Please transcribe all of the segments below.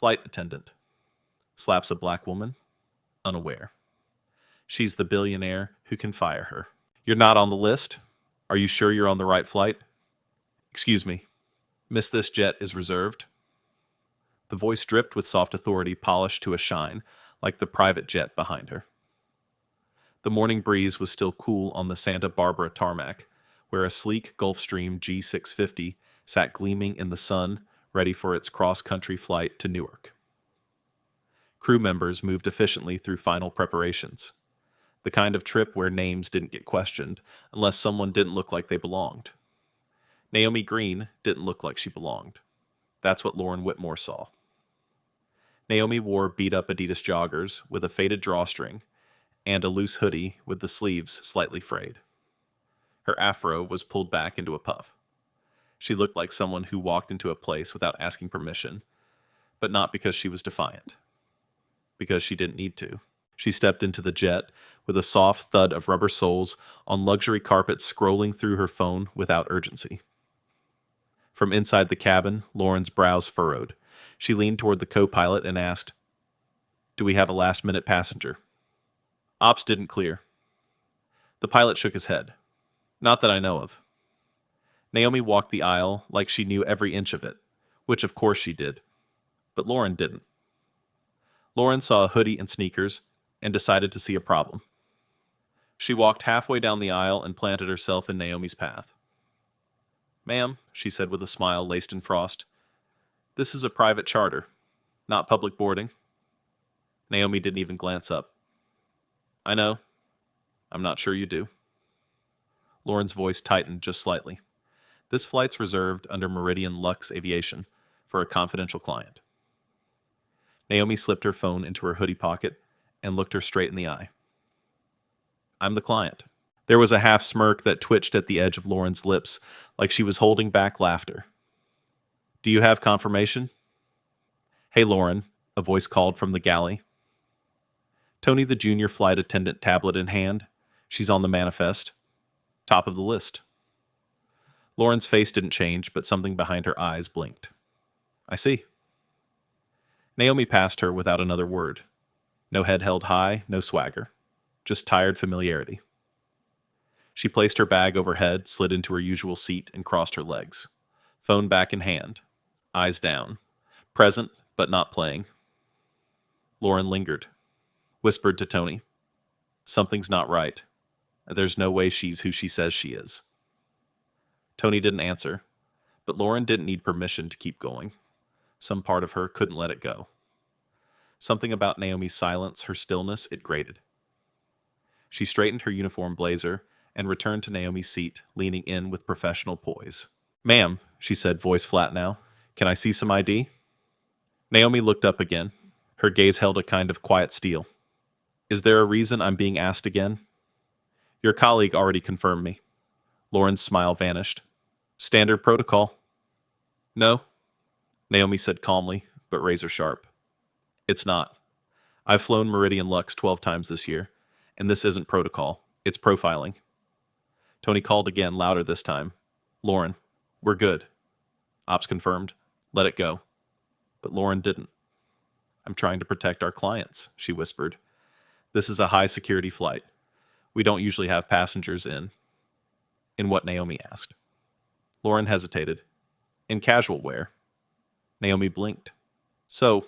Flight attendant. Slaps a black woman, unaware. She's the billionaire who can fire her. You're not on the list? Are you sure you're on the right flight? Excuse me. Miss, this jet is reserved. The voice dripped with soft authority polished to a shine, like the private jet behind her. The morning breeze was still cool on the Santa Barbara tarmac, where a sleek Gulfstream G650 sat gleaming in the sun, ready for its cross-country flight to Newark. Crew members moved efficiently through final preparations, the kind of trip where names didn't get questioned unless someone didn't look like they belonged. Naomi Green didn't look like she belonged. That's what Lauren Whitmore saw. Naomi wore beat-up Adidas joggers with a faded drawstring and a loose hoodie with the sleeves slightly frayed. Her afro was pulled back into a puff. She looked like someone who walked into a place without asking permission, but not because she was defiant. Because she didn't need to. She stepped into the jet with a soft thud of rubber soles on luxury carpet, scrolling through her phone without urgency. From inside the cabin, Lauren's brows furrowed. She leaned toward the co-pilot and asked, "Do we have a last-minute passenger?" Ops didn't clear. The pilot shook his head. "Not that I know of." Naomi walked the aisle like she knew every inch of it, which of course she did. But Lauren didn't. Lauren saw a hoodie and sneakers and decided to see a problem. She walked halfway down the aisle and planted herself in Naomi's path. "Ma'am," she said with a smile laced in frost, "this is a private charter, not public boarding." Naomi didn't even glance up. "I know. I'm not sure you do." Lauren's voice tightened just slightly. "This flight's reserved under Meridian Lux Aviation for a confidential client." Naomi slipped her phone into her hoodie pocket and looked her straight in the eye. "I'm the client." There was a half smirk that twitched at the edge of Lauren's lips, like she was holding back laughter. "Do you have confirmation?" "Hey, Lauren," a voice called from the galley. Tony, the junior flight attendant, tablet in hand. "She's on the manifest. Top of the list." Lauren's face didn't change, but something behind her eyes blinked. "I see." Naomi passed her without another word. No head held high, no swagger. Just tired familiarity. She placed her bag overhead, slid into her usual seat, and crossed her legs. Phone back in hand. Eyes down. Present, but not playing. Lauren lingered. Whispered to Tony. "Something's not right. There's no way she's who she says she is." Tony didn't answer, but Lauren didn't need permission to keep going. Some part of her couldn't let it go. Something about Naomi's silence, her stillness, it grated. She straightened her uniform blazer and returned to Naomi's seat, leaning in with professional poise. "Ma'am," she said, voice flat now, "can I see some ID?" Naomi looked up again. Her gaze held a kind of quiet steel. "Is there a reason I'm being asked again?" "Your colleague already confirmed me." Lauren's smile vanished. "Standard protocol." "No," Naomi said calmly, but razor sharp. "It's not. I've flown Meridian Lux 12 times this year, and this isn't protocol. It's profiling." Tony called again, louder this time. "Lauren, we're good." Ops confirmed. "Let it go." But Lauren didn't. "I'm trying to protect our clients," she whispered. "This is a high-security flight. We don't usually have passengers in." "In what?" Naomi asked. Lauren hesitated. "In casual wear." Naomi blinked. "So,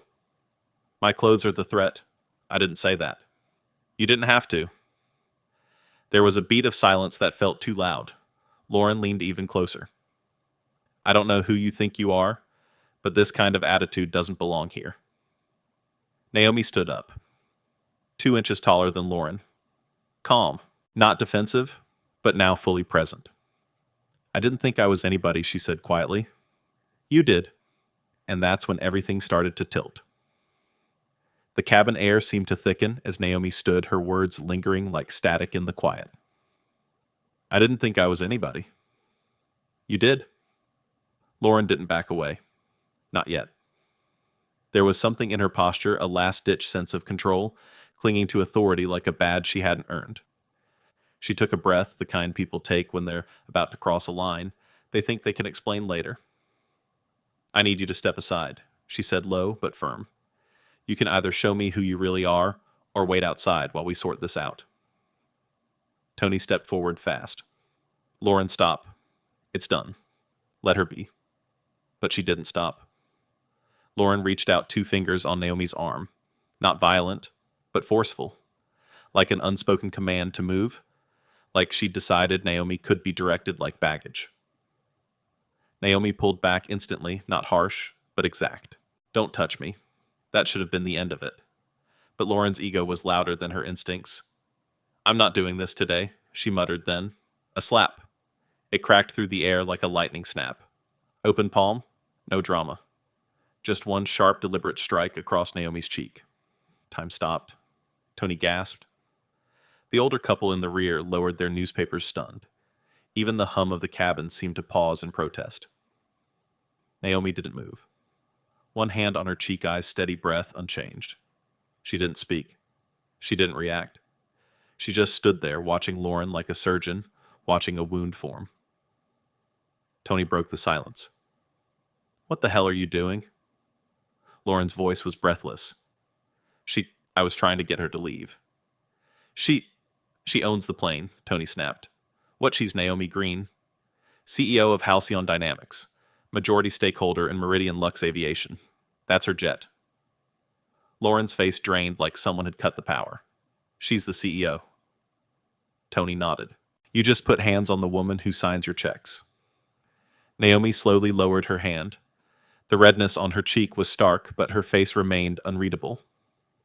my clothes are the threat." "I didn't say that." "You didn't have to." There was a beat of silence that felt too loud. Lauren leaned even closer. "I don't know who you think you are, but this kind of attitude doesn't belong here." Naomi stood up. 2 inches taller than Lauren. Calm, not defensive, but now fully present. "I didn't think I was anybody," she said quietly. "You did." And that's when everything started to tilt. The cabin air seemed to thicken as Naomi stood, her words lingering like static in the quiet. "I didn't think I was anybody." "You did." Lauren didn't back away. Not yet. There was something in her posture, a last-ditch sense of control, clinging to authority like a badge she hadn't earned. She took a breath, the kind people take when they're about to cross a line they think they can explain later. "I need you to step aside," she said low but firm. You can either show me who you really are, or wait outside while we sort this out. Tony stepped forward fast. Lauren, stop. It's done. Let her be. But she didn't stop. Lauren reached out 2 fingers on Naomi's arm. Not violent, but forceful. Like an unspoken command to move. Like she decided Naomi could be directed like baggage. Naomi pulled back instantly, not harsh, but exact. Don't touch me. That should have been the end of it. But Lauren's ego was louder than her instincts. I'm not doing this today, she muttered then. A slap. It cracked through the air like a lightning snap. Open palm, no drama. Just one sharp, deliberate strike across Naomi's cheek. Time stopped. Tony gasped. The older couple in the rear lowered their newspapers stunned. Even the hum of the cabin seemed to pause in protest. Naomi didn't move. One hand on her cheek, eyes steady, breath unchanged. She didn't speak. She didn't react. She just stood there, watching Lauren like a surgeon, watching a wound form. Tony broke the silence. What the hell are you doing? Lauren's voice was breathless. I was trying to get her to leave. She owns the plane, Tony snapped. What, she's Naomi Green, CEO of Halcyon Dynamics, majority stakeholder in Meridian Lux Aviation. That's her jet. Lauren's face drained like someone had cut the power. She's the CEO. Tony nodded. You just put hands on the woman who signs your checks. Naomi slowly lowered her hand. The redness on her cheek was stark, but her face remained unreadable.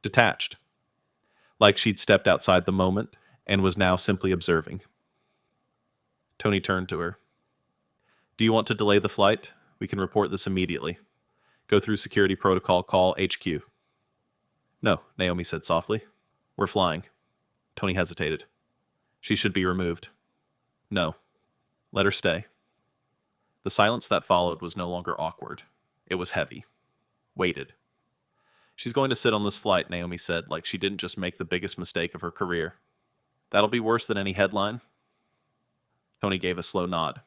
Detached. Like she'd stepped outside the moment and was now simply observing. Tony turned to her. Do you want to delay the flight? We can report this immediately. Go through security protocol, call HQ. No, Naomi said softly. We're flying. Tony hesitated. She should be removed. No. Let her stay. The silence that followed was no longer awkward. It was heavy. Weighted. She's going to sit on this flight, Naomi said, like she didn't just make the biggest mistake of her career. That'll be worse than any headline. Tony gave a slow nod.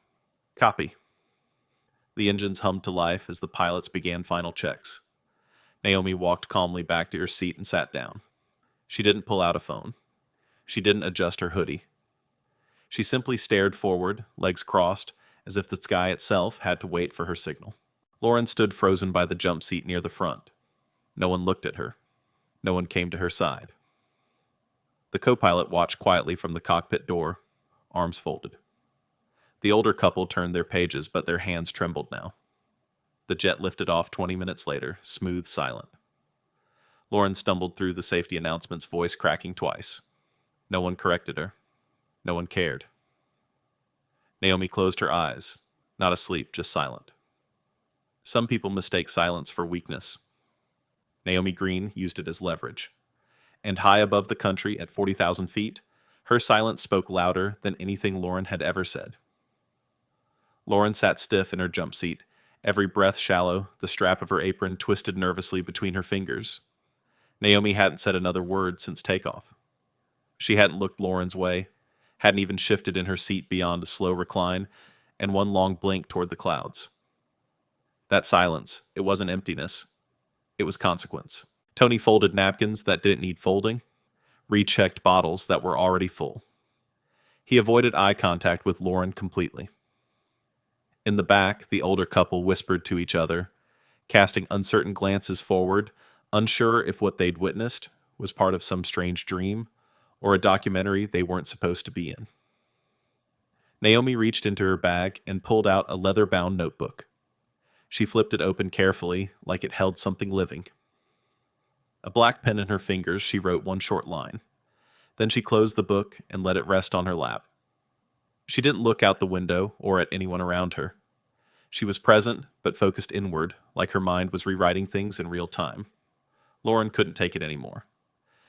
Copy. The engines hummed to life as the pilots began final checks. Naomi walked calmly back to her seat and sat down. She didn't pull out a phone. She didn't adjust her hoodie. She simply stared forward, legs crossed, as if the sky itself had to wait for her signal. Lauren stood frozen by the jump seat near the front. No one looked at her. No one came to her side. The co-pilot watched quietly from the cockpit door, arms folded. The older couple turned their pages, but their hands trembled now. The jet lifted off 20 minutes later, smooth, silent. Lauren stumbled through the safety announcement's voice cracking twice. No one corrected her. No one cared. Naomi closed her eyes, not asleep, just silent. Some people mistake silence for weakness. Naomi Green used it as leverage. And high above the country at 40,000 feet, her silence spoke louder than anything Lauren had ever said. Lauren sat stiff in her jump seat, every breath shallow, the strap of her apron twisted nervously between her fingers. Naomi hadn't said another word since takeoff. She hadn't looked Lauren's way, hadn't even shifted in her seat beyond a slow recline and one long blink toward the clouds. That silence, it wasn't emptiness. It was consequence. Tony folded napkins that didn't need folding, rechecked bottles that were already full. He avoided eye contact with Lauren completely. In the back, the older couple whispered to each other, casting uncertain glances forward, unsure if what they'd witnessed was part of some strange dream or a documentary they weren't supposed to be in. Naomi reached into her bag and pulled out a leather-bound notebook. She flipped it open carefully, like it held something living. A black pen in her fingers, she wrote one short line. Then she closed the book and let it rest on her lap. She didn't look out the window or at anyone around her. She was present, but focused inward, like her mind was rewriting things in real time. Lauren couldn't take it anymore.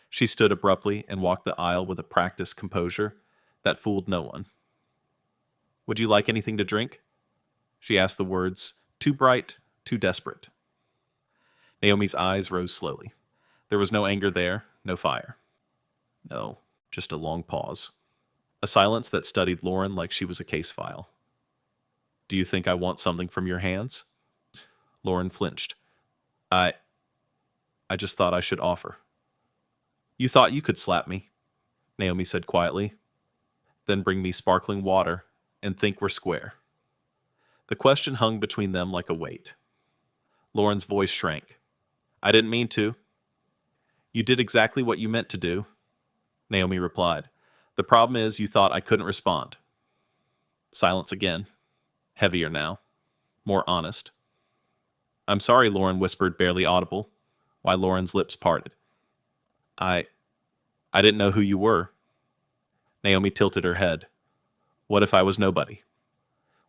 She stood abruptly and walked the aisle with a practiced composure that fooled no one. Would you like anything to drink? She asked, the words too bright, too desperate. Naomi's eyes rose slowly. There was no anger there, no fire. No, just a long pause. A silence that studied Lauren like she was a case file. Do you think I want something from your hands? Lauren flinched. I I just thought I should offer. You thought you could slap me, Naomi said quietly, then bring me sparkling water and think we're square. The question hung between them like a weight. Lauren's voice shrank. I didn't mean to. You did exactly what you meant to do, Naomi replied. The problem is you thought I couldn't respond. Silence again. Heavier now. More honest. I'm sorry, Lauren whispered, barely audible, while Lauren's lips parted. I didn't know who you were. Naomi tilted her head. What if I was nobody?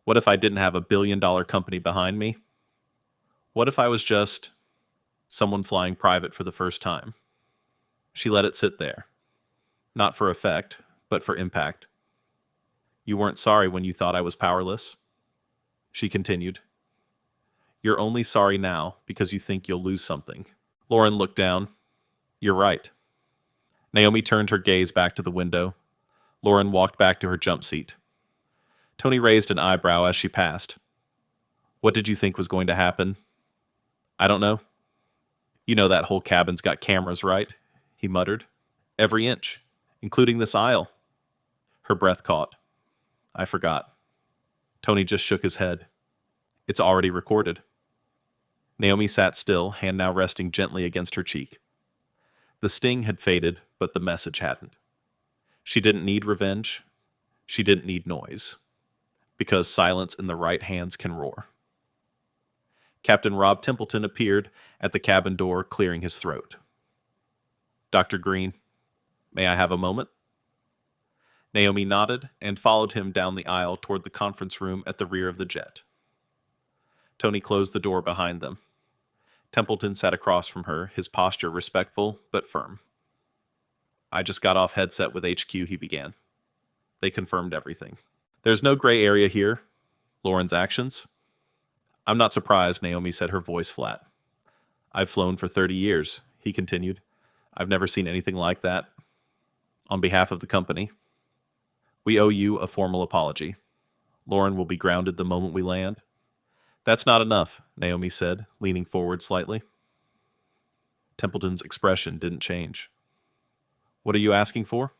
What if I didn't have $1 billion company behind me? What if I was just someone flying private for the first time? She let it sit there. Not for effect, but for impact. You weren't sorry when you thought I was powerless? She continued. You're only sorry now because you think you'll lose something. Lauren looked down. You're right. Naomi turned her gaze back to the window. Lauren walked back to her jump seat. Tony raised an eyebrow as she passed. What did you think was going to happen? I don't know. You know that whole cabin's got cameras, right? He muttered. Every inch, including this aisle. Her breath caught. I forgot. Tony just shook his head. It's already recorded. Naomi sat still, hand now resting gently against her cheek. The sting had faded, but the message hadn't. She didn't need revenge. She didn't need noise. Because silence in the right hands can roar. Captain Rob Templeton appeared at the cabin door, clearing his throat. Dr. Green, may I have a moment? Naomi nodded and followed him down the aisle toward the conference room at the rear of the jet. Tony closed the door behind them. Templeton sat across from her, his posture respectful but firm. I just got off headset with HQ, he began. They confirmed everything. There's no gray area here. Lauren's actions? I'm not surprised, Naomi said, her voice flat. I've flown for 30 years, he continued. I've never seen anything like that. On behalf of the company, we owe you a formal apology. Lauren will be grounded the moment we land. That's not enough, Naomi said, leaning forward slightly. Templeton's expression didn't change. What are you asking for?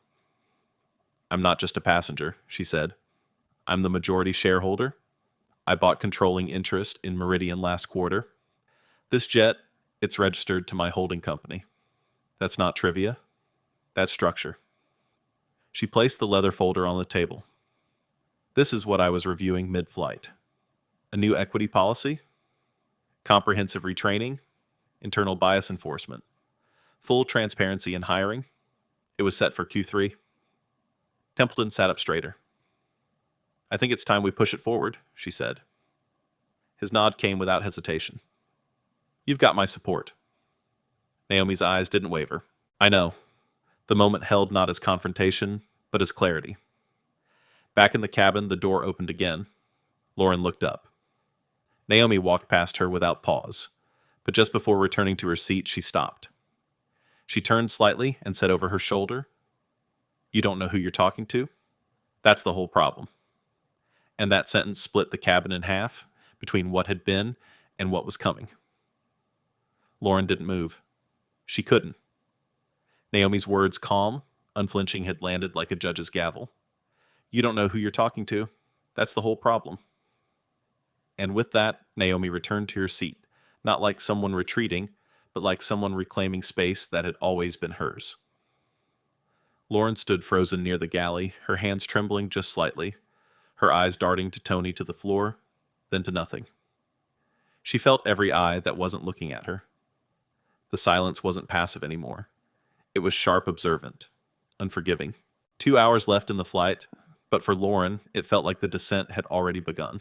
I'm not just a passenger, she said. I'm the majority shareholder. I bought controlling interest in Meridian last quarter. This jet, it's registered to my holding company. That's not trivia. That's structure. She placed the leather folder on the table. This is what I was reviewing mid-flight. A new equity policy, comprehensive retraining, internal bias enforcement, full transparency in hiring. It was set for Q3. Templeton sat up straighter. I think it's time we push it forward, she said. His nod came without hesitation. You've got my support. Naomi's eyes didn't waver. I know. The moment held not as confrontation, but as clarity. Back in the cabin, the door opened again. Lauren looked up. Naomi walked past her without pause, but just before returning to her seat, she stopped. She turned slightly and said over her shoulder, You don't know who you're talking to? That's the whole problem. And that sentence split the cabin in half between what had been and what was coming. Lauren didn't move. She couldn't. Naomi's words, calm, unflinching, had landed like a judge's gavel. You don't know who you're talking to. That's the whole problem. And with that, Naomi returned to her seat, not like someone retreating, but like someone reclaiming space that had always been hers. Lauren stood frozen near the galley, her hands trembling just slightly, her eyes darting to Tony, to the floor, then to nothing. She felt every eye that wasn't looking at her. The silence wasn't passive anymore. It was sharp, observant, unforgiving. 2 hours left in the flight, but for Lauren, it felt like the descent had already begun.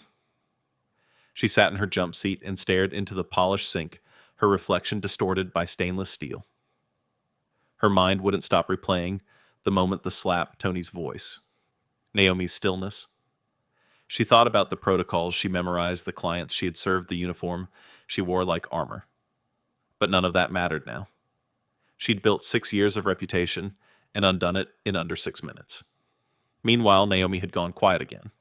She sat in her jump seat and stared into the polished sink, her reflection distorted by stainless steel. Her mind wouldn't stop replaying the moment the slap, Tony's voice, Naomi's stillness. She thought about the protocols she memorized, the clients she had served, the uniform she wore like armor. But none of that mattered now. She'd built 6 years of reputation and undone it in under 6 minutes. Meanwhile, Naomi had gone quiet again.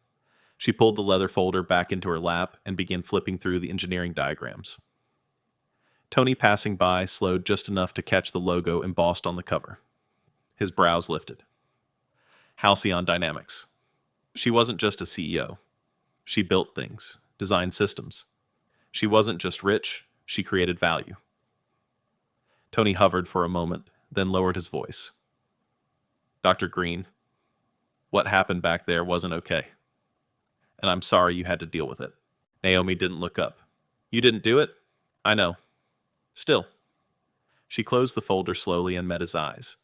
She pulled the leather folder back into her lap and began flipping through the engineering diagrams. Tony, passing by, slowed just enough to catch the logo embossed on the cover. His brows lifted. Halcyon Dynamics. She wasn't just a CEO. She built things, designed systems. She wasn't just rich, she created value. Tony hovered for a moment, then lowered his voice. Dr. Green, what happened back there wasn't okay. And I'm sorry you had to deal with it. Naomi didn't look up. You didn't do it? I know. Still. She closed the folder slowly and met his eyes.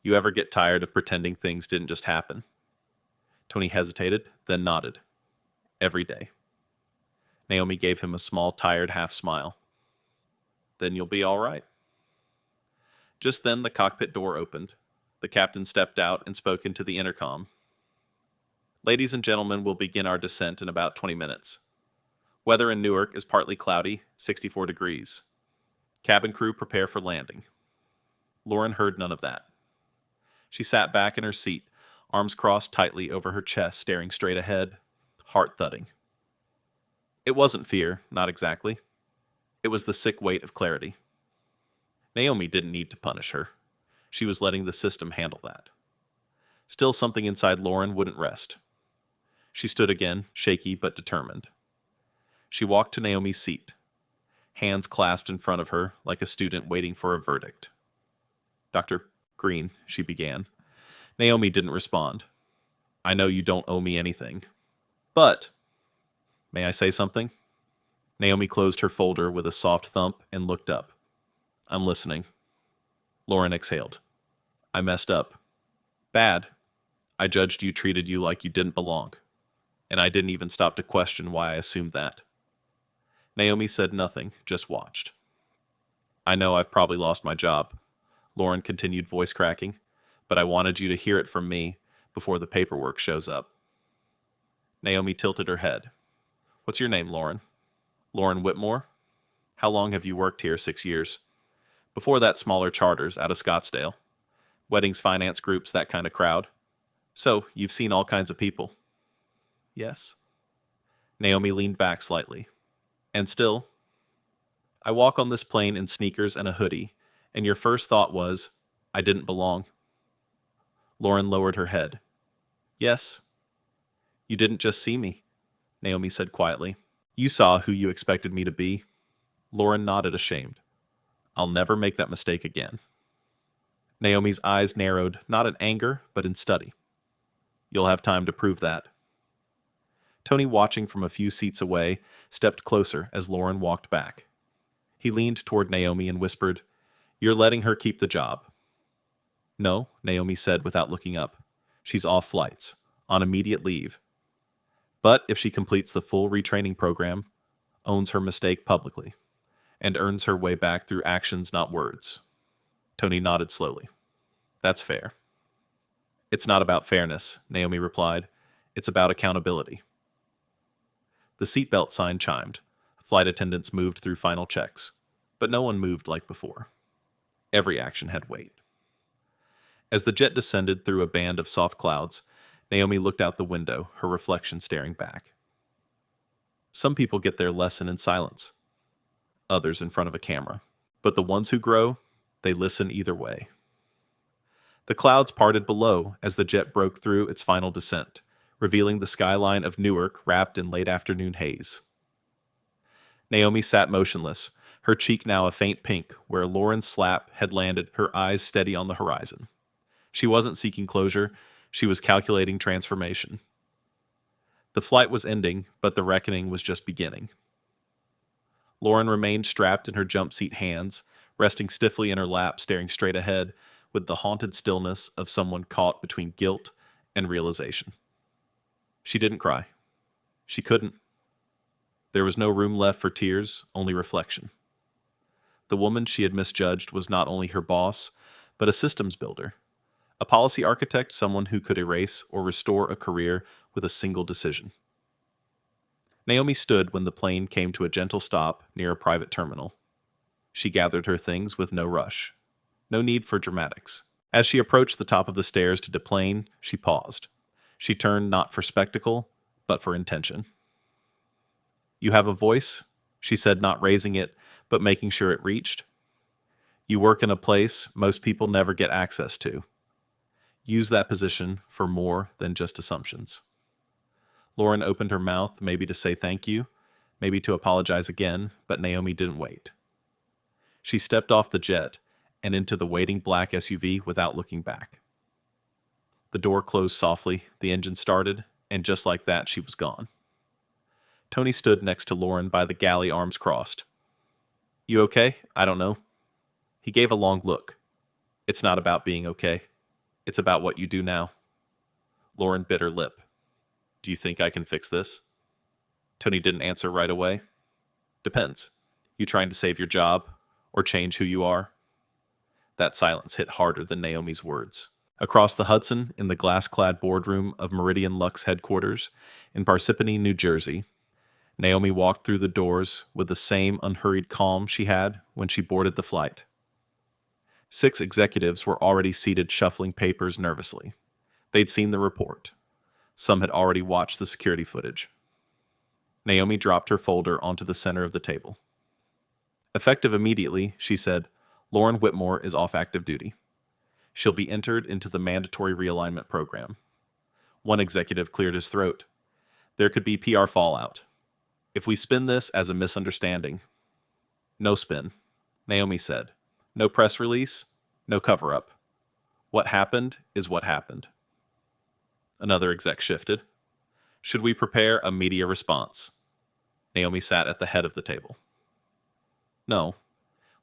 You ever get tired of pretending things didn't just happen? Tony hesitated, then nodded. Every day. Naomi gave him a small, tired half-smile. Then you'll be all right. Just then the cockpit door opened. The captain stepped out and spoke into the intercom. Ladies and gentlemen, we'll begin our descent in about 20 minutes. Weather in Newark is partly cloudy, 64 degrees. Cabin crew prepare for landing. Lauren heard none of that. She sat back in her seat, arms crossed tightly over her chest, staring straight ahead, heart thudding. It wasn't fear, not exactly. It was the sick weight of clarity. Naomi didn't need to punish her. She was letting the system handle that. Still, something inside Lauren wouldn't rest. She stood again, shaky but determined. She walked to Naomi's seat, hands clasped in front of her like a student waiting for a verdict. Dr. Green, she began. Naomi didn't respond. I know you don't owe me anything. But, may I say something? Naomi closed her folder with a soft thump and looked up. I'm listening. Lauren exhaled. I messed up. Bad. I judged you, treated you like you didn't belong. And I didn't even stop to question why I assumed that. Naomi said nothing, just watched. I know I've probably lost my job, Lauren continued, voice cracking, but I wanted you to hear it from me before the paperwork shows up. Naomi tilted her head. What's your name, Lauren? Lauren Whitmore? How long have you worked here? 6 years. Before that, smaller charters out of Scottsdale. Weddings, finance groups, that kind of crowd. So, you've seen all kinds of people. Yes. Naomi leaned back slightly. And still, I walk on this plane in sneakers and a hoodie, and your first thought was, I didn't belong. Lauren lowered her head. Yes. You didn't just see me, Naomi said quietly. You saw who you expected me to be. Lauren nodded, ashamed. I'll never make that mistake again. Naomi's eyes narrowed, not in anger, but in study. You'll have time to prove that. Tony, watching from a few seats away, stepped closer as Lauren walked back. He leaned toward Naomi and whispered, You're letting her keep the job. No, Naomi said without looking up. She's off flights, on immediate leave. But if she completes the full retraining program, owns her mistake publicly, and earns her way back through actions, not words. Tony nodded slowly. That's fair. It's not about fairness, Naomi replied. It's about accountability. The seatbelt sign chimed. Flight attendants moved through final checks, but no one moved like before. Every action had weight. As the jet descended through a band of soft clouds, Naomi looked out the window, her reflection staring back. Some people get their lesson in silence, others in front of a camera. But the ones who grow, they listen either way. The clouds parted below as the jet broke through its final descent, revealing the skyline of Newark wrapped in late afternoon haze. Naomi sat motionless, her cheek now a faint pink where Lauren's slap had landed, her eyes steady on the horizon. She wasn't seeking closure, she was calculating transformation. The flight was ending, but the reckoning was just beginning. Lauren remained strapped in her jump seat hands, resting stiffly in her lap, staring straight ahead with the haunted stillness of someone caught between guilt and realization. She didn't cry. She couldn't. There was no room left for tears, only reflection. The woman she had misjudged was not only her boss, but a systems builder, a policy architect, someone who could erase or restore a career with a single decision. Naomi stood when the plane came to a gentle stop near a private terminal. She gathered her things with no rush. No need for dramatics. As she approached the top of the stairs to deplane, she paused. She turned not for spectacle, but for intention. You have a voice, she said, not raising it, but making sure it reached. You work in a place most people never get access to. Use that position for more than just assumptions. Lauren opened her mouth, maybe to say thank you, maybe to apologize again, but Naomi didn't wait. She stepped off the jet and into the waiting black SUV without looking back. The door closed softly, the engine started, and just like that, she was gone. Tony stood next to Lauren by the galley, arms crossed. You okay? I don't know. He gave a long look. It's not about being okay. It's about what you do now. Lauren bit her lip. Do you think I can fix this? Tony didn't answer right away. Depends. You trying to save your job or change who you are? That silence hit harder than Naomi's words. Across the Hudson, in the glass-clad boardroom of Meridian Lux headquarters in Parsippany, New Jersey, Naomi walked through the doors with the same unhurried calm she had when she boarded the flight. 6 executives were already seated shuffling papers nervously. They'd seen the report. Some had already watched the security footage. Naomi dropped her folder onto the center of the table. Effective immediately, she said, Lauren Whitmore is off active duty. She'll be entered into the mandatory realignment program. One executive cleared his throat. There could be PR fallout. If we spin this as a misunderstanding. No spin, Naomi said. No press release, no cover-up. What happened is what happened. Another exec shifted. Should we prepare a media response? Naomi sat at the head of the table. No,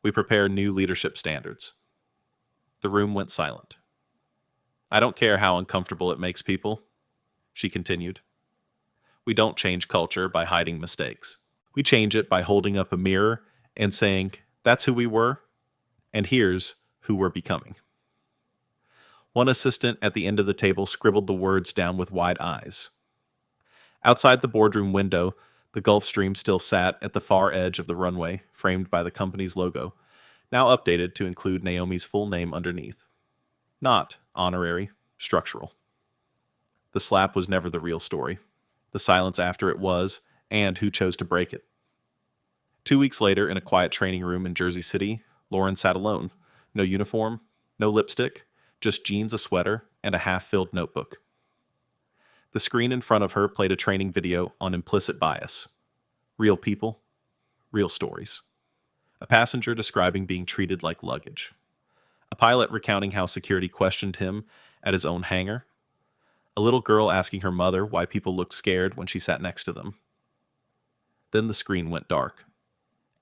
we prepare new leadership standards. The room went silent. I don't care how uncomfortable it makes people, she continued. We don't change culture by hiding mistakes. We change it by holding up a mirror and saying, that's who we were, and here's who we're becoming. One assistant at the end of the table scribbled the words down with wide eyes. Outside the boardroom window, the Gulf Stream still sat at the far edge of the runway, framed by the company's logo, now updated to include Naomi's full name underneath. Not honorary, structural. The slap was never the real story. The silence after it was, and who chose to break it. 2 weeks later, in a quiet training room in Jersey City, Lauren sat alone. No uniform, no lipstick, just jeans, a sweater, and a half-filled notebook. The screen in front of her played a training video on implicit bias. Real people, real stories. A passenger describing being treated like luggage. A pilot recounting how security questioned him at his own hangar. A little girl asking her mother why people looked scared when she sat next to them. Then the screen went dark,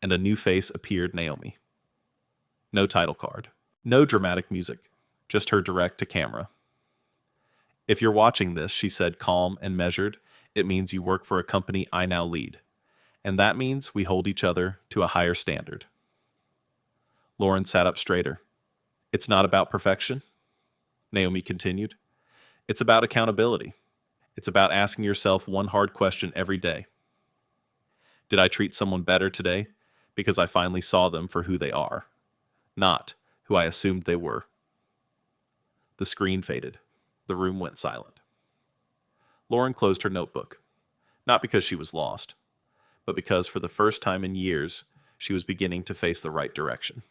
and a new face appeared, Naomi. No title card. No dramatic music. Just her direct to camera. If you're watching this, she said, calm and measured, it means you work for a company I now lead. And that means we hold each other to a higher standard. Lauren sat up straighter. It's not about perfection, Naomi continued. It's about accountability. It's about asking yourself one hard question every day. Did I treat someone better today because I finally saw them for who they are, not who I assumed they were? The screen faded. The room went silent. Lauren closed her notebook, not because she was lost, but because for the first time in years, she was beginning to face the right direction.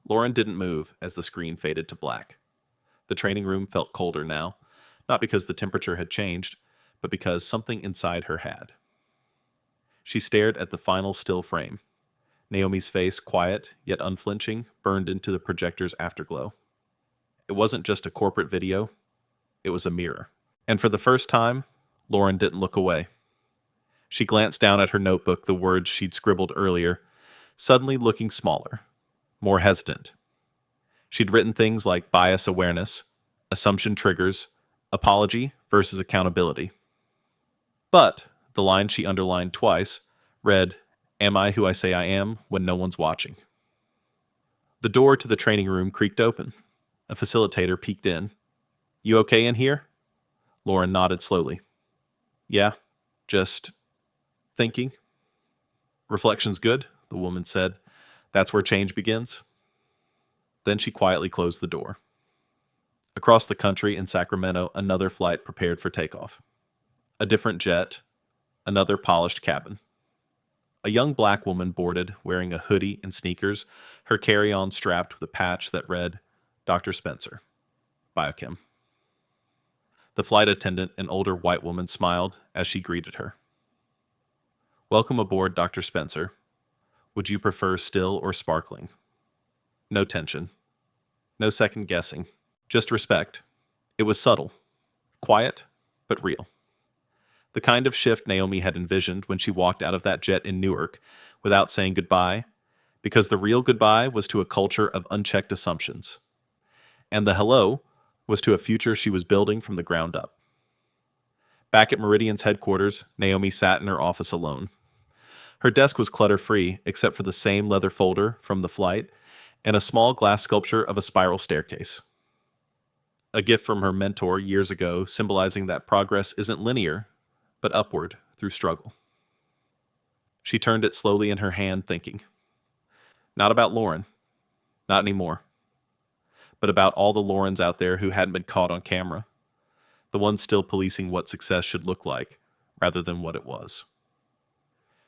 Lauren didn't move as the screen faded to black. The training room felt colder now, not because the temperature had changed, but because something inside her had. She stared at the final still frame. Naomi's face, quiet yet unflinching, burned into the projector's afterglow. It wasn't just a corporate video, it was a mirror. And for the first time, Lauren didn't look away. She glanced down at her notebook, the words she'd scribbled earlier, suddenly looking smaller, more hesitant. She'd written things like bias awareness, assumption triggers, apology versus accountability. But the line she underlined twice read, "Am I who I say I am when no one's watching?" The door to the training room creaked open. A facilitator peeked in. You okay in here? Lauren nodded slowly. Yeah, just thinking. Reflection's good, the woman said. That's where change begins. Then she quietly closed the door. Across the country in Sacramento, another flight prepared for takeoff. A different jet, another polished cabin. A young black woman boarded, wearing a hoodie and sneakers, her carry-on strapped with a patch that read, Dr. Spencer, Biochem. The flight attendant, an older white woman, smiled as she greeted her. Welcome aboard, Dr. Spencer. Would you prefer still or sparkling? No tension. No second guessing. Just respect. It was subtle. Quiet, but real. The kind of shift Naomi had envisioned when she walked out of that jet in Newark without saying goodbye, because the real goodbye was to a culture of unchecked assumptions. And the hello was to a future she was building from the ground up. Back at Meridian's headquarters, Naomi sat in her office alone. Her desk was clutter-free, except for the same leather folder from the flight and a small glass sculpture of a spiral staircase. A gift from her mentor years ago, symbolizing that progress isn't linear, but upward through struggle. She turned it slowly in her hand, thinking. Not about Lauren. Not anymore. But about all the Laurens out there who hadn't been caught on camera. The ones still policing what success should look like, rather than what it was.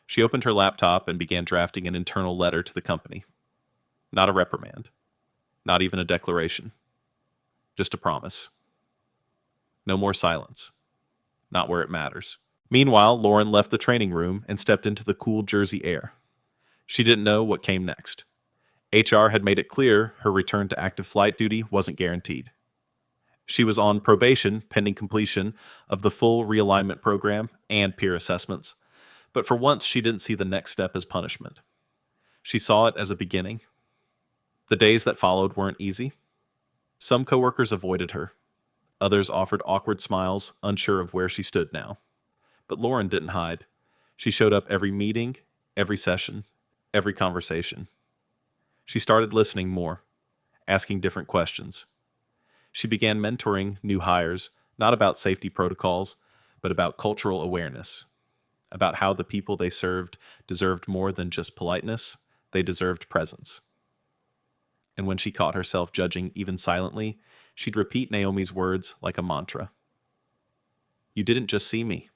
She opened her laptop and began drafting an internal letter to the company. Not a reprimand. Not even a declaration. Just a promise. No more silence. Not where it matters. Meanwhile, Lauren left the training room and stepped into the cool Jersey air. She didn't know what came next. HR had made it clear her return to active flight duty wasn't guaranteed. She was on probation pending completion of the full realignment program and peer assessments, but for once she didn't see the next step as punishment. She saw it as a beginning. The days that followed weren't easy. Some coworkers avoided her. Others offered awkward smiles, unsure of where she stood now. But Lauren didn't hide. She showed up every meeting, every session, every conversation. She started listening more, asking different questions. She began mentoring new hires, not about safety protocols, but about cultural awareness, about how the people they served deserved more than just politeness, they deserved presence. And when she caught herself judging even silently, she'd repeat Naomi's words like a mantra. You didn't just see me.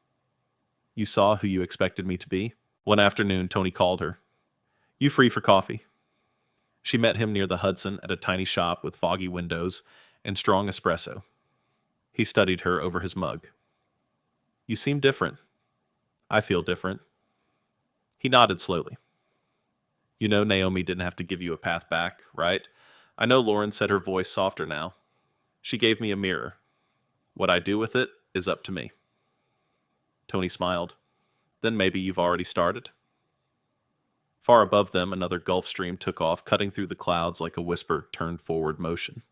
You saw who you expected me to be. One afternoon, Tony called her. You free for coffee? She met him near the Hudson at a tiny shop with foggy windows and strong espresso. He studied her over his mug. You seem different. I feel different. He nodded slowly. You know Naomi didn't have to give you a path back, right? I know Lauren said, her voice softer now. She gave me a mirror. What I do with it is up to me. Tony smiled. Then maybe you've already started? Far above them, another Gulf Stream took off, cutting through the clouds like a whisper turned forward motion.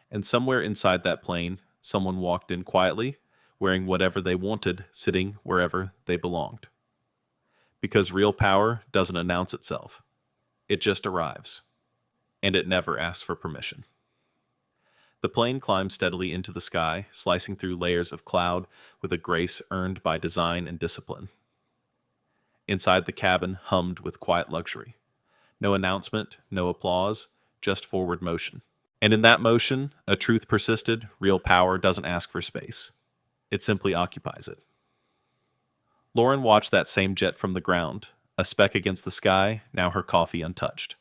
And somewhere inside that plane, someone walked in quietly, wearing whatever they wanted, sitting wherever they belonged. Because real power doesn't announce itself. It just arrives. And it never asks for permission. The plane climbed steadily into the sky, slicing through layers of cloud with a grace earned by design and discipline. Inside the cabin hummed with quiet luxury. No announcement, no applause, just forward motion. And in that motion, a truth persisted: real power doesn't ask for space. It simply occupies it. Lauren watched that same jet from the ground, a speck against the sky, now her coffee untouched.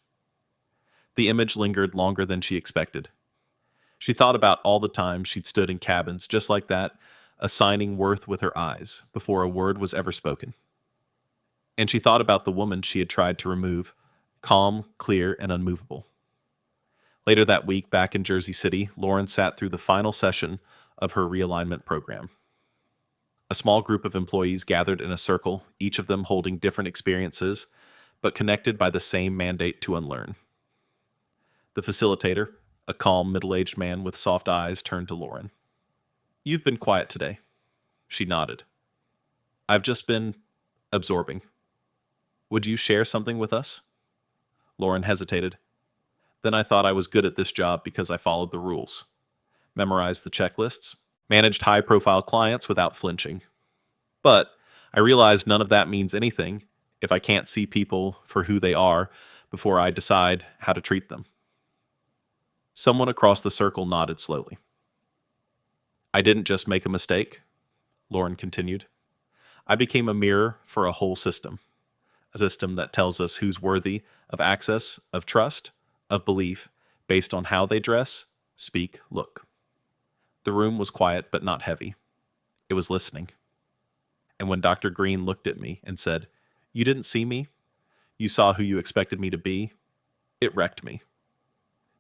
The image lingered longer than she expected. She thought about all the times she'd stood in cabins just like that, assigning worth with her eyes, before a word was ever spoken. And she thought about the woman she had tried to remove, calm, clear, and unmovable. Later that week, back in Jersey City, Lauren sat through the final session of her realignment program. A small group of employees gathered in a circle, each of them holding different experiences, but connected by the same mandate to unlearn. The facilitator, a calm, middle-aged man with soft eyes, turned to Lauren. You've been quiet today. She nodded. I've just been absorbing. Would you share something with us? Lauren hesitated. Then I thought I was good at this job because I followed the rules. Memorized the checklists, managed high-profile clients without flinching. But I realized none of that means anything if I can't see people for who they are before I decide how to treat them. Someone across the circle nodded slowly. I didn't just make a mistake, Lauren continued. I became a mirror for a whole system. a system that tells us who's worthy of access, of trust, of belief, based on how they dress, speak, look. The room was quiet but not heavy. It was listening. And when Dr. Green looked at me and said, "You didn't see me? You saw who you expected me to be," it wrecked me.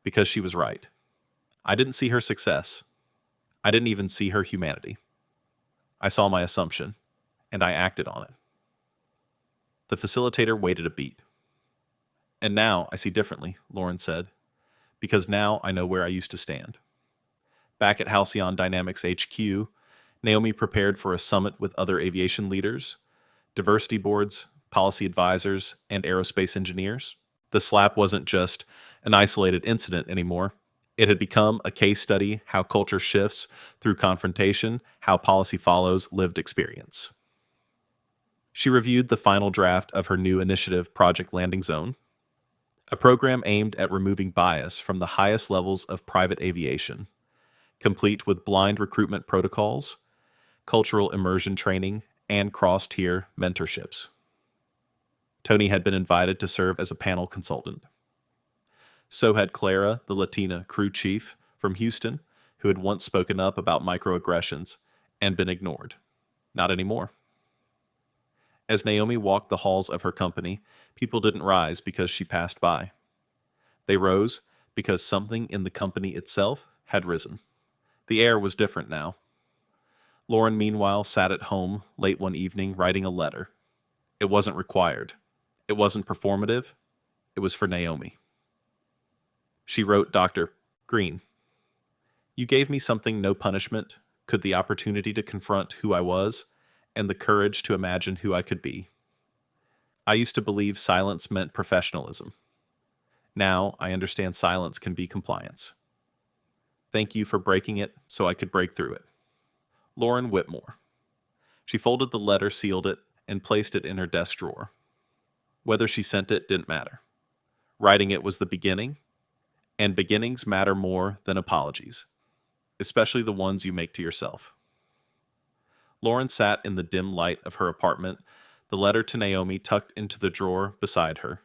Because she was right. I didn't see her success. I didn't even see her humanity. I saw my assumption, and I acted on it. The facilitator waited a beat. "And now I see differently," Lauren said, "because now I know where I used to stand." Back at Halcyon Dynamics HQ, Naomi prepared for a summit with other aviation leaders, diversity boards, policy advisors, and aerospace engineers. The slap wasn't just an isolated incident anymore. It had become a case study how culture shifts through confrontation, how policy follows lived experience. She reviewed the final draft of her new initiative, Project Landing Zone, a program aimed at removing bias from the highest levels of private aviation, complete with blind recruitment protocols, cultural immersion training, and cross-tier mentorships. Tony had been invited to serve as a panel consultant. So had Clara, the Latina crew chief from Houston, who had once spoken up about microaggressions and been ignored. Not anymore. As Naomi walked the halls of her company, people didn't rise because she passed by. They rose because something in the company itself had risen. The air was different now. Lauren, meanwhile, sat at home late one evening writing a letter. It wasn't required. It wasn't performative. It was for Naomi. She wrote Dr. Green, "You gave me something no punishment could, the opportunity to confront who I was and the courage to imagine who I could be. I used to believe silence meant professionalism. Now I understand silence can be compliance. Thank you for breaking it so I could break through it. Lauren Whitmore." She folded the letter, sealed it, and placed it in her desk drawer. Whether she sent it didn't matter. Writing it was the beginning, and beginnings matter more than apologies, especially the ones you make to yourself. Lauren sat in the dim light of her apartment, the letter to Naomi tucked into the drawer beside her,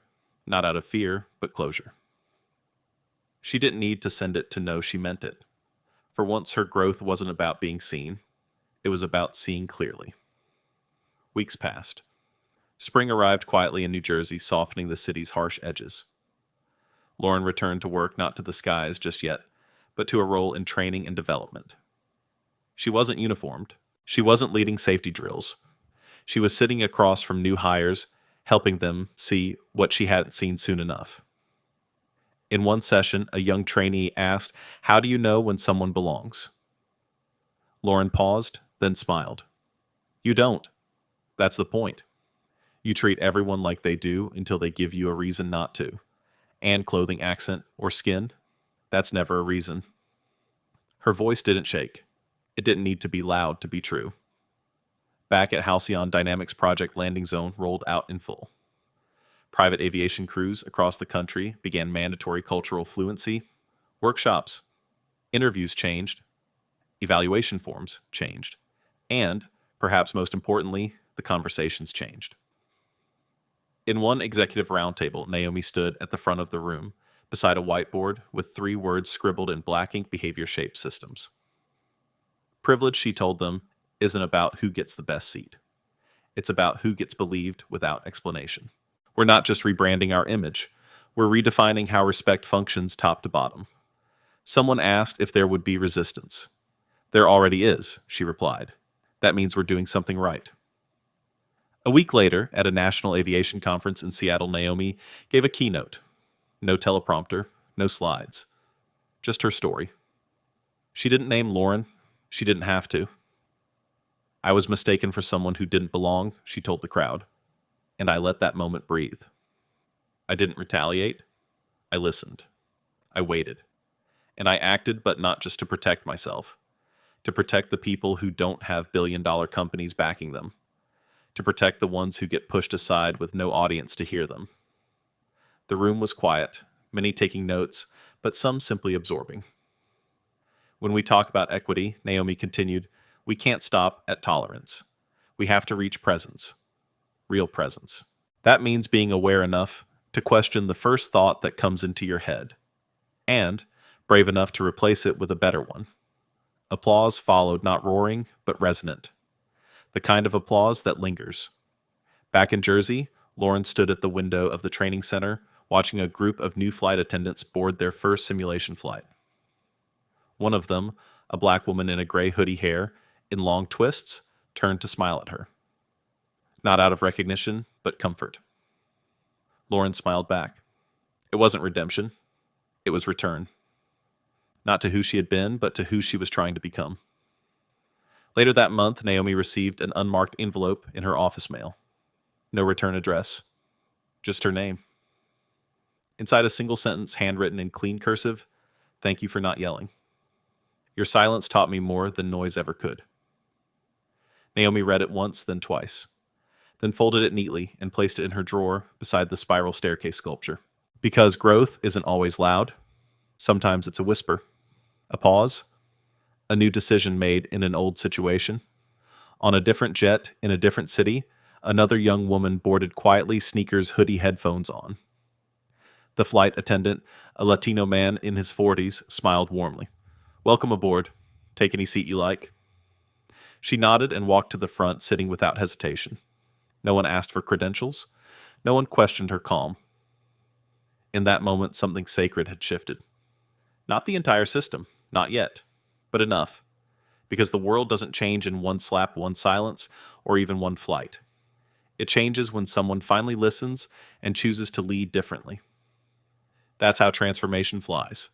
not out of fear, but closure. She didn't need to send it to know she meant it. For once, her growth wasn't about being seen. It was about seeing clearly. Weeks passed. Spring arrived quietly in New Jersey, softening the city's harsh edges. Lauren returned to work, not to the skies just yet, but to a role in training and development. She wasn't uniformed. She wasn't leading safety drills. She was sitting across from new hires, helping them see what she hadn't seen soon enough. In one session, a young trainee asked, "How do you know when someone belongs?" Lauren paused, then smiled. "You don't. That's the point. You treat everyone like they do until they give you a reason not to. And clothing accent or skin, that's never a reason." Her voice didn't shake. It didn't need to be loud to be true. Back at Halcyon Dynamics, Project Landing Zone rolled out in full. Private aviation crews across the country began mandatory cultural fluency. Workshops. Interviews changed. Evaluation forms changed. And, perhaps most importantly, the conversations changed. In one executive roundtable, Naomi stood at the front of the room, beside a whiteboard with 3 words scribbled in black ink behavior-shaped systems. Privilege, she told them, isn't about who gets the best seat. It's about who gets believed without explanation. We're not just rebranding our image. We're redefining how respect functions top to bottom. Someone asked if there would be resistance. "There already is," she replied. "That means we're doing something right." A week later, at a national aviation conference in Seattle, Naomi gave a keynote. No teleprompter, no slides. Just her story. She didn't name Lauren. She didn't have to. "I was mistaken for someone who didn't belong," she told the crowd. "And I let that moment breathe. I didn't retaliate. I listened. I waited. And I acted, but not just to protect myself. To protect the people who don't have billion-dollar companies backing them. To protect the ones who get pushed aside with no audience to hear them." The room was quiet, many taking notes, but some simply absorbing. "When we talk about equity," Naomi continued, "we can't stop at tolerance. We have to reach presence. Real presence. That means being aware enough to question the first thought that comes into your head, and brave enough to replace it with a better one. Applause followed, not roaring, but resonant. The kind of applause that lingers. Back in Jersey, Lauren stood at the window of the training center, watching a group of new flight attendants board their first simulation flight. One of them, a black woman in a gray hoodie hair, in long twists, turned to smile at her. Not out of recognition, but comfort. Lauren smiled back. It wasn't redemption. It was return. Not to who she had been, but to who she was trying to become. Later that month, Naomi received an unmarked envelope in her office mail. No return address. Just her name. Inside a single sentence handwritten in clean cursive, "Thank you for not yelling. Your silence taught me more than noise ever could." Naomi read it once, then twice, then folded it neatly and placed it in her drawer beside the spiral staircase sculpture. Because growth isn't always loud. Sometimes it's a whisper, a pause, a new decision made in an old situation. On a different jet in a different city, another young woman boarded quietly, sneakers, hoodie, headphones on. The flight attendant, a Latino man in his 40s, smiled warmly. "Welcome aboard. Take any seat you like." She nodded and walked to the front, sitting without hesitation. No one asked for credentials. No one questioned her calm. In that moment, something sacred had shifted. Not the entire system, not yet, but enough. Because the world doesn't change in one slap, one silence, or even one flight. It changes when someone finally listens and chooses to lead differently. That's how transformation flies.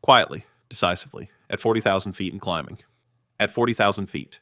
Quietly, decisively, at 40,000 feet and climbing. At 40,000 feet,